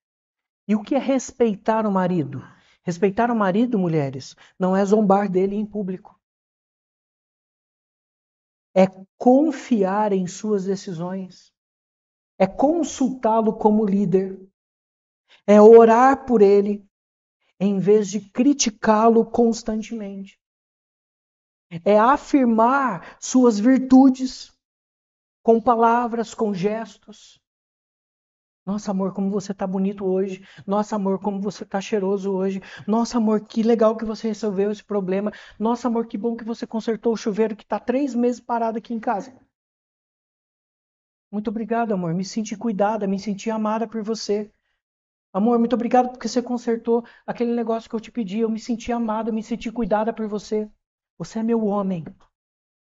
E o que é respeitar o marido? Respeitar o marido, mulheres, não é zombar dele em público. É confiar em suas decisões. É consultá-lo como líder. É orar por ele, em vez de criticá-lo constantemente. É afirmar suas virtudes com palavras, com gestos. Nossa, amor, como você tá bonito hoje. Nossa, amor, como você tá cheiroso hoje. Nossa, amor, que legal que você resolveu esse problema. Nossa, amor, que bom que você consertou o chuveiro que tá 3 meses parado aqui em casa. Muito obrigado, amor. Me senti cuidada, me senti amada por você. Amor, muito obrigado porque você consertou aquele negócio que eu te pedi. Eu me senti amada, me senti cuidada por você. Você é meu homem.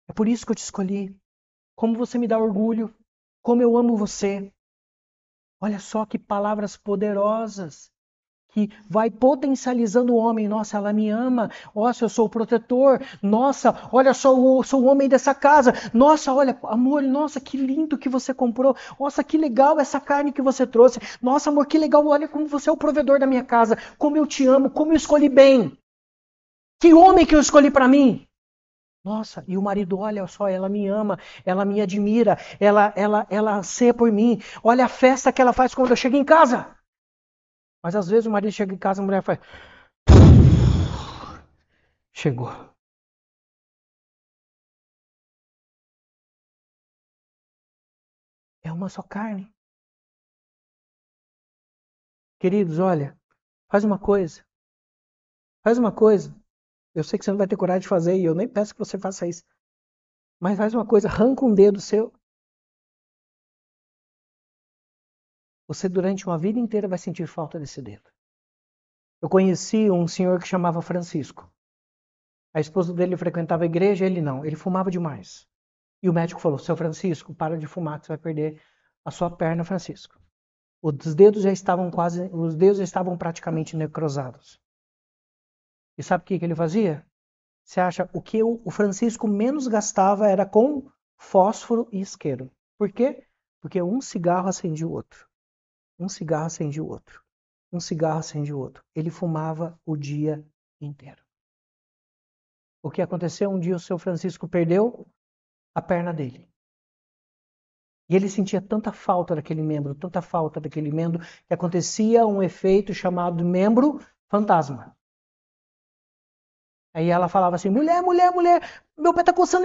É por isso que eu te escolhi. Como você me dá orgulho. Como eu amo você. Olha só que palavras poderosas. Que vai potencializando o homem. Nossa, ela me ama. Nossa, eu sou o protetor. Nossa, olha só, eu sou o homem dessa casa. Nossa, olha, amor, nossa, que lindo que você comprou. Nossa, que legal essa carne que você trouxe. Nossa, amor, que legal, olha como você é o provedor da minha casa. Como eu te amo, como eu escolhi bem. Que homem que eu escolhi para mim. Nossa, e o marido, olha só, ela me ama, ela me admira, ela anseia por mim. Olha a festa que ela faz quando eu chego em casa. Mas às vezes o marido chega em casa e a mulher faz... Chegou. É uma só carne. Queridos, olha, faz uma coisa. Faz uma coisa. Eu sei que você não vai ter coragem de fazer e eu nem peço que você faça isso. Mas faz uma coisa, arranca um dedo seu. Você durante uma vida inteira vai sentir falta desse dedo. Eu conheci um senhor que chamava Francisco. A esposa dele frequentava a igreja, ele não. Ele fumava demais. E o médico falou, seu Francisco, para de fumar que você vai perder a sua perna, Francisco. Os dedos já estavam praticamente necrosados. E sabe o que ele fazia? Você acha, o que o Francisco menos gastava era com fósforo e isqueiro. Por quê? Porque um cigarro acendia o outro. Um cigarro acendia o outro. Um cigarro acendia o outro. Ele fumava o dia inteiro. O que aconteceu? Um dia o seu Francisco perdeu a perna dele. E ele sentia tanta falta daquele membro, que acontecia um efeito chamado membro fantasma. Aí ela falava assim, mulher, meu pé tá coçando.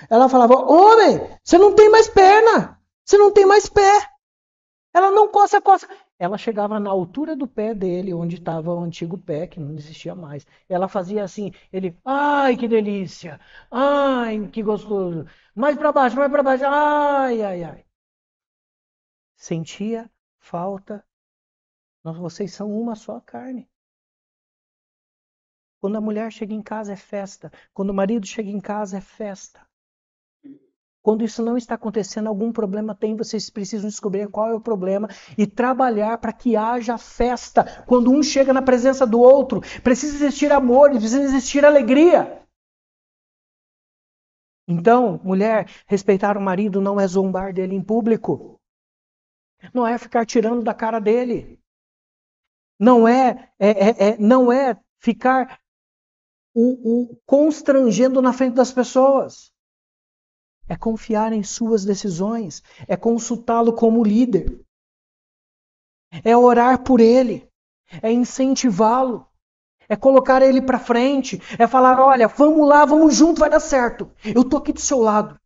Ela falava, homem, você não tem mais perna, você não tem mais pé. Ela não coça. Ela chegava na altura do pé dele, onde estava o antigo pé, que não existia mais. Ela fazia assim, ele, ai, que delícia, ai, que gostoso. Mais para baixo, ai. Sentia falta. Vocês são uma só carne. Quando a mulher chega em casa é festa. Quando o marido chega em casa é festa. Quando isso não está acontecendo, algum problema tem, vocês precisam descobrir qual é o problema e trabalhar para que haja festa. Quando um chega na presença do outro, precisa existir amor, precisa existir alegria. Então, mulher, respeitar o marido não é zombar dele em público. Não é ficar tirando da cara dele. Não é ficar o constrangendo na frente das pessoas. É confiar em suas decisões, é consultá-lo como líder, é orar por ele, é incentivá-lo, é colocar ele para frente, é falar, olha, vamos lá, vamos junto, vai dar certo. Eu tô aqui do seu lado,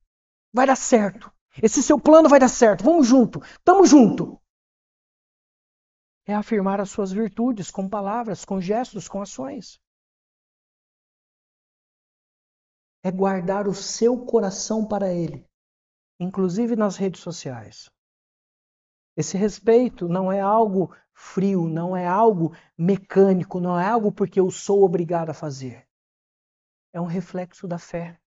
vai dar certo. Esse seu plano vai dar certo, vamos junto, tamo junto. É afirmar as suas virtudes com palavras, com gestos, com ações. É guardar o seu coração para ele, inclusive nas redes sociais. Esse respeito não é algo frio, não é algo mecânico, não é algo porque eu sou obrigado a fazer. É um reflexo da fé.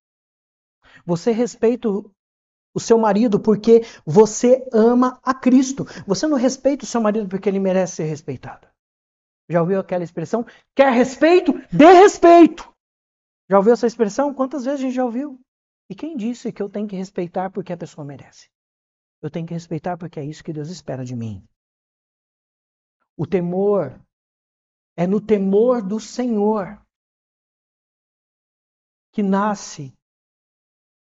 Você respeita o seu marido porque você ama a Cristo. Você não respeita o seu marido porque ele merece ser respeitado. Já ouviu aquela expressão? Quer respeito? Dê respeito! Já ouviu essa expressão? Quantas vezes a gente já ouviu? E quem disse que eu tenho que respeitar porque a pessoa merece? Eu tenho que respeitar porque é isso que Deus espera de mim. O temor é no temor do Senhor que nasce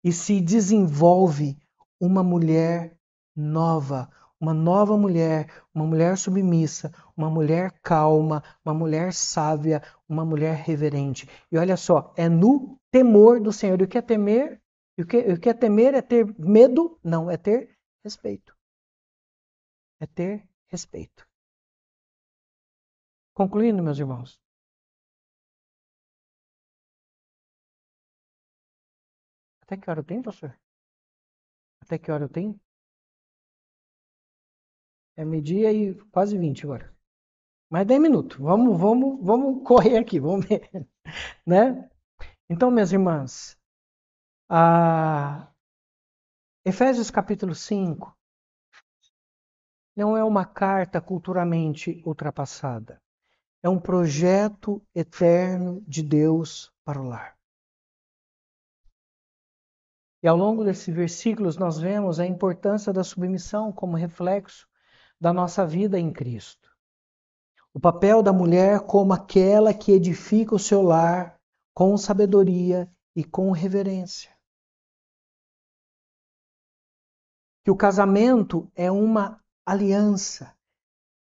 e se desenvolve uma mulher nova, uma nova mulher, uma mulher submissa, uma mulher calma, uma mulher sábia, uma mulher reverente. E olha só, é no temor do Senhor. E o que é temer? O que é temer é ter medo? Não, é ter respeito. É ter respeito. Concluindo, meus irmãos. Até que hora eu tenho, pastor? Até que hora eu tenho? É meio-dia e quase 20 agora. Mais 10 minutos. Vamos correr aqui, vamos ver, né? Então, minhas irmãs, Efésios capítulo 5 não é uma carta culturalmente ultrapassada. É um projeto eterno de Deus para o lar. E ao longo desses versículos nós vemos a importância da submissão como reflexo da nossa vida em Cristo. O papel da mulher como aquela que edifica o seu lar com sabedoria e com reverência. Que o casamento é uma aliança,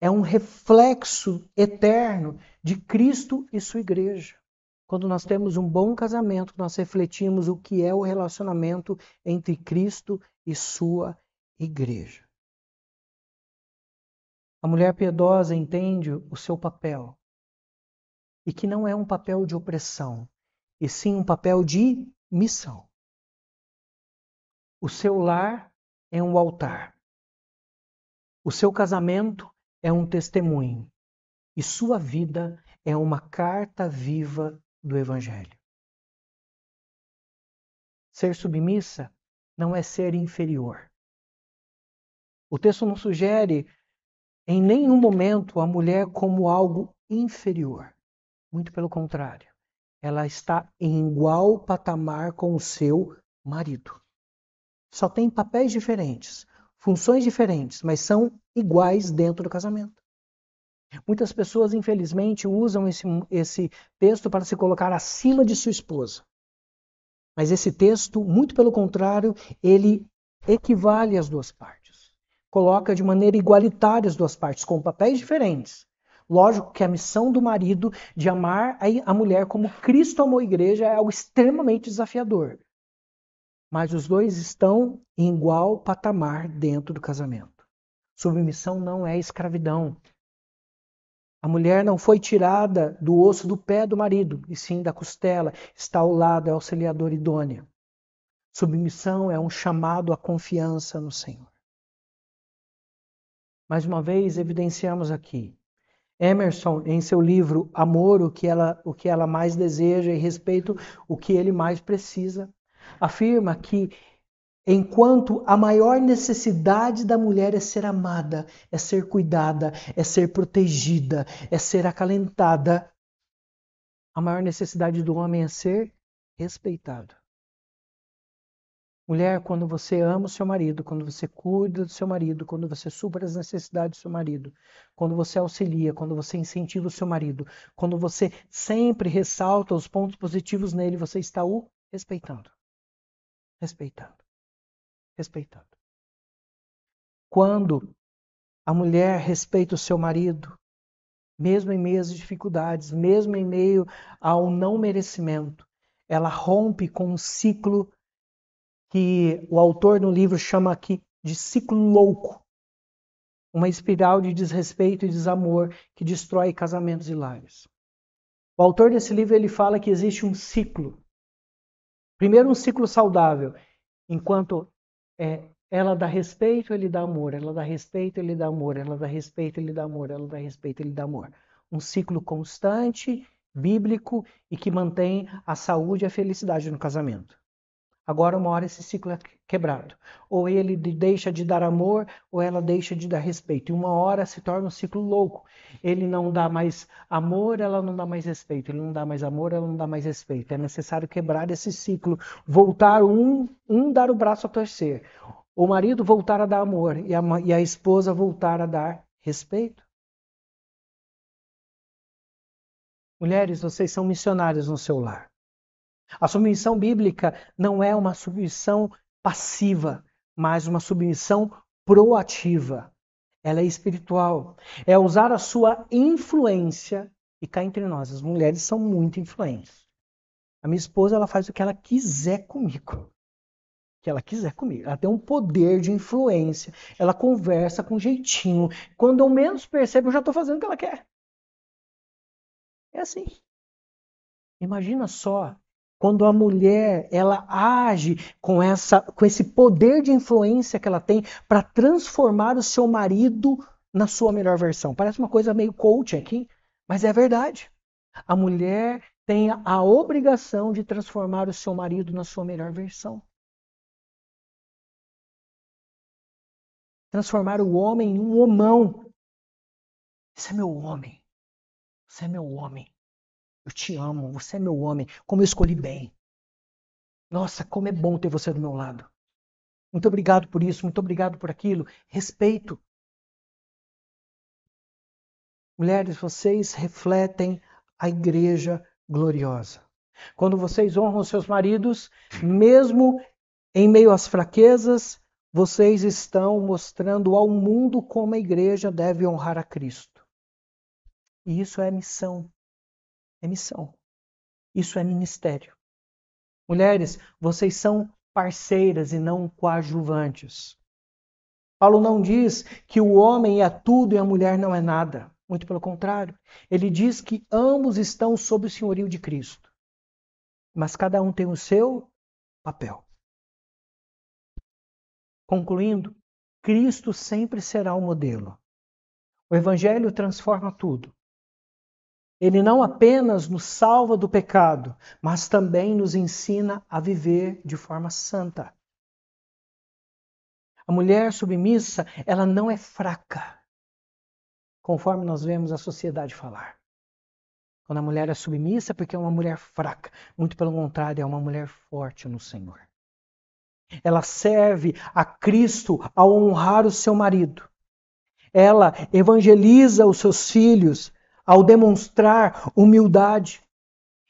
é um reflexo eterno de Cristo e sua igreja. Quando nós temos um bom casamento, nós refletimos o que é o relacionamento entre Cristo e sua igreja. A mulher piedosa entende o seu papel e que não é um papel de opressão, e sim um papel de missão. O seu lar é um altar. O seu casamento é um testemunho. E sua vida é uma carta viva do Evangelho. Ser submissa não é ser inferior. O texto não sugere em nenhum momento a mulher como algo inferior. Muito pelo contrário. Ela está em igual patamar com o seu marido. Só tem papéis diferentes, funções diferentes, mas são iguais dentro do casamento. Muitas pessoas, infelizmente, usam esse texto para se colocar acima de sua esposa. Mas esse texto, muito pelo contrário, ele equivale às duas partes. Coloca de maneira igualitária as duas partes, com papéis diferentes. Lógico que a missão do marido de amar a mulher como Cristo amou a igreja é algo extremamente desafiador. Mas os dois estão em igual patamar dentro do casamento. Submissão não é escravidão. A mulher não foi tirada do osso do pé do marido, e sim da costela. Está ao lado, é auxiliador idôneo. Submissão é um chamado à confiança no Senhor. Mais uma vez, evidenciamos aqui. Emerson, em seu livro Amor, o que ela mais deseja e Respeito, o que ele mais precisa, afirma que enquanto a maior necessidade da mulher é ser amada, é ser cuidada, é ser protegida, é ser acalentada, a maior necessidade do homem é ser respeitado. Mulher, quando você ama o seu marido, quando você cuida do seu marido, quando você supra as necessidades do seu marido, quando você auxilia, quando você incentiva o seu marido, quando você sempre ressalta os pontos positivos nele, você está o respeitando. Respeitando. Respeitando. Quando a mulher respeita o seu marido, mesmo em meio às dificuldades, mesmo em meio ao não merecimento, ela rompe com um ciclo que o autor no livro chama aqui de ciclo louco. Uma espiral de desrespeito e desamor que destrói casamentos e lares. O autor desse livro ele fala que existe um ciclo. Primeiro um ciclo saudável, enquanto ela dá respeito, ele dá amor, ela dá respeito, ele dá amor, ela dá respeito, ele dá amor, ela dá respeito, ele dá amor. Um ciclo constante, bíblico e que mantém a saúde e a felicidade no casamento. Agora, uma hora esse ciclo é quebrado. Ou ele deixa de dar amor, ou ela deixa de dar respeito. E uma hora se torna um ciclo louco. Ele não dá mais amor, ela não dá mais respeito. Ele não dá mais amor, ela não dá mais respeito. É necessário quebrar esse ciclo. Voltar dar o braço a torcer. O marido voltar a dar amor e a esposa voltar a dar respeito. Mulheres, vocês são missionárias no seu lar. A submissão bíblica não é uma submissão passiva, mas uma submissão proativa. Ela é espiritual. É usar a sua influência. E cá entre nós, as mulheres são muito influentes. A minha esposa, ela faz o que ela quiser comigo. O que ela quiser comigo. Ela tem um poder de influência. Ela conversa com jeitinho. Quando eu menos percebo, eu já estou fazendo o que ela quer. É assim. Imagina só. Quando a mulher ela age com esse poder de influência que ela tem para transformar o seu marido na sua melhor versão. Parece uma coisa meio coach aqui, mas é verdade. A mulher tem a obrigação de transformar o seu marido na sua melhor versão. Transformar o homem em um homão. Esse é meu homem. Você é meu homem. Eu te amo. Você é meu homem. Como eu escolhi bem. Nossa, como é bom ter você do meu lado. Muito obrigado por isso, muito obrigado por aquilo. Respeito. Mulheres, vocês refletem a igreja gloriosa. Quando vocês honram seus maridos, mesmo em meio às fraquezas, vocês estão mostrando ao mundo como a igreja deve honrar a Cristo. E isso é missão. É missão. Isso é ministério. Mulheres, vocês são parceiras e não coadjuvantes. Paulo não diz que o homem é tudo e a mulher não é nada. Muito pelo contrário. Ele diz que ambos estão sob o senhorio de Cristo. Mas cada um tem o seu papel. Concluindo, Cristo sempre será o modelo. O Evangelho transforma tudo. Ele não apenas nos salva do pecado, mas também nos ensina a viver de forma santa. A mulher submissa, ela não é fraca, conforme nós vemos a sociedade falar. Quando a mulher é submissa, é porque é uma mulher fraca. Muito pelo contrário, é uma mulher forte no Senhor. Ela serve a Cristo ao honrar o seu marido. Ela evangeliza os seus filhos ao demonstrar humildade.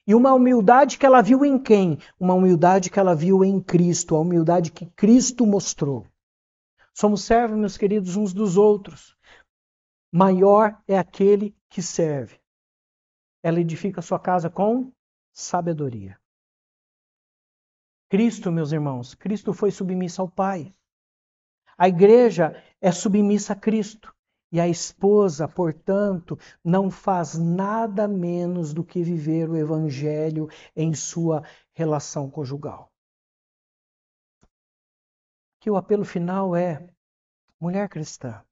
E uma humildade que ela viu em quem? Uma humildade que ela viu em Cristo, a humildade que Cristo mostrou. Somos servos, meus queridos, uns dos outros. Maior é aquele que serve. Ela edifica a sua casa com sabedoria. Cristo, meus irmãos, Cristo foi submisso ao Pai. A igreja é submissa a Cristo. E a esposa, portanto, não faz nada menos do que viver o evangelho em sua relação conjugal. Que o apelo final é: mulher cristã,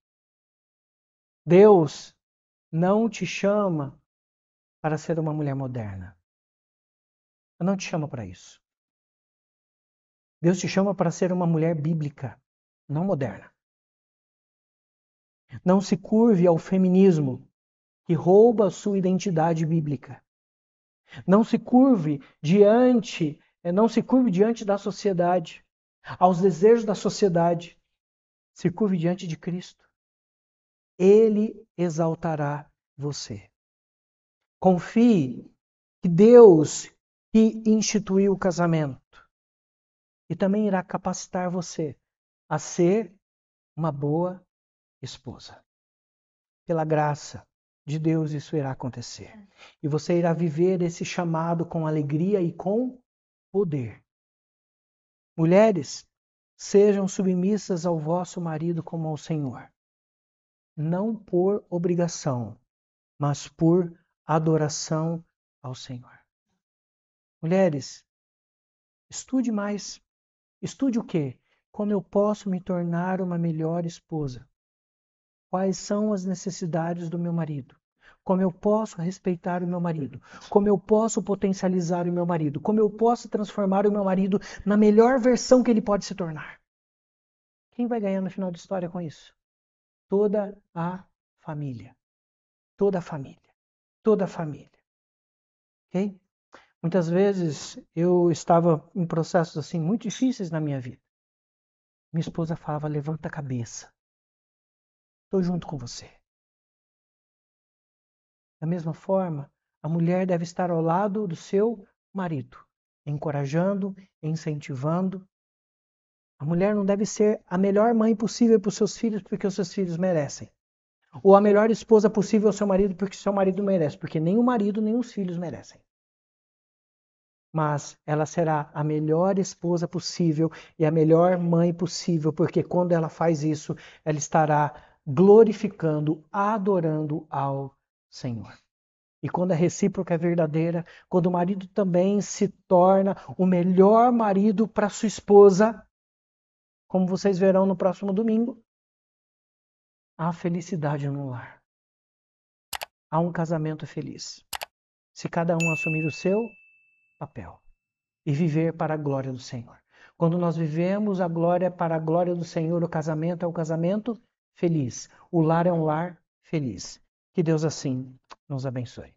Deus não te chama para ser uma mulher moderna. Não te chama para isso. Deus te chama para ser uma mulher bíblica, não moderna. Não se curve ao feminismo que rouba a sua identidade bíblica. Não se curve diante da sociedade, aos desejos da sociedade. Se curve diante de Cristo. Ele exaltará você. Confie que Deus que instituiu o casamento e também irá capacitar você a ser uma boa esposa. Pela graça de Deus isso irá acontecer. E você irá viver esse chamado com alegria e com poder. Mulheres, sejam submissas ao vosso marido como ao Senhor. Não por obrigação, mas por adoração ao Senhor. Mulheres, estude mais. Estude o quê? Como eu posso me tornar uma melhor esposa? Quais são as necessidades do meu marido? Como eu posso respeitar o meu marido? Como eu posso potencializar o meu marido? Como eu posso transformar o meu marido na melhor versão que ele pode se tornar? Quem vai ganhar no final da história com isso? Toda a família. Toda a família. Toda a família. Ok? Muitas vezes eu estava em processos assim muito difíceis na minha vida. Minha esposa falava: levanta a cabeça. Estou junto com você. Da mesma forma, a mulher deve estar ao lado do seu marido, encorajando, incentivando. A mulher não deve ser a melhor mãe possível para os seus filhos porque os seus filhos merecem. Ou a melhor esposa possível ao seu marido porque seu marido merece, porque nem o marido nem os filhos merecem. Mas ela será a melhor esposa possível e a melhor mãe possível, porque quando ela faz isso, ela estará glorificando, adorando ao Senhor. E quando a recíproca é verdadeira, quando o marido também se torna o melhor marido para sua esposa, como vocês verão no próximo domingo, há felicidade no lar. Há um casamento feliz. Se cada um assumir o seu papel e viver para a glória do Senhor. Quando nós vivemos a glória para a glória do Senhor, o casamento é um casamento feliz. O lar é um lar feliz. Que Deus assim nos abençoe.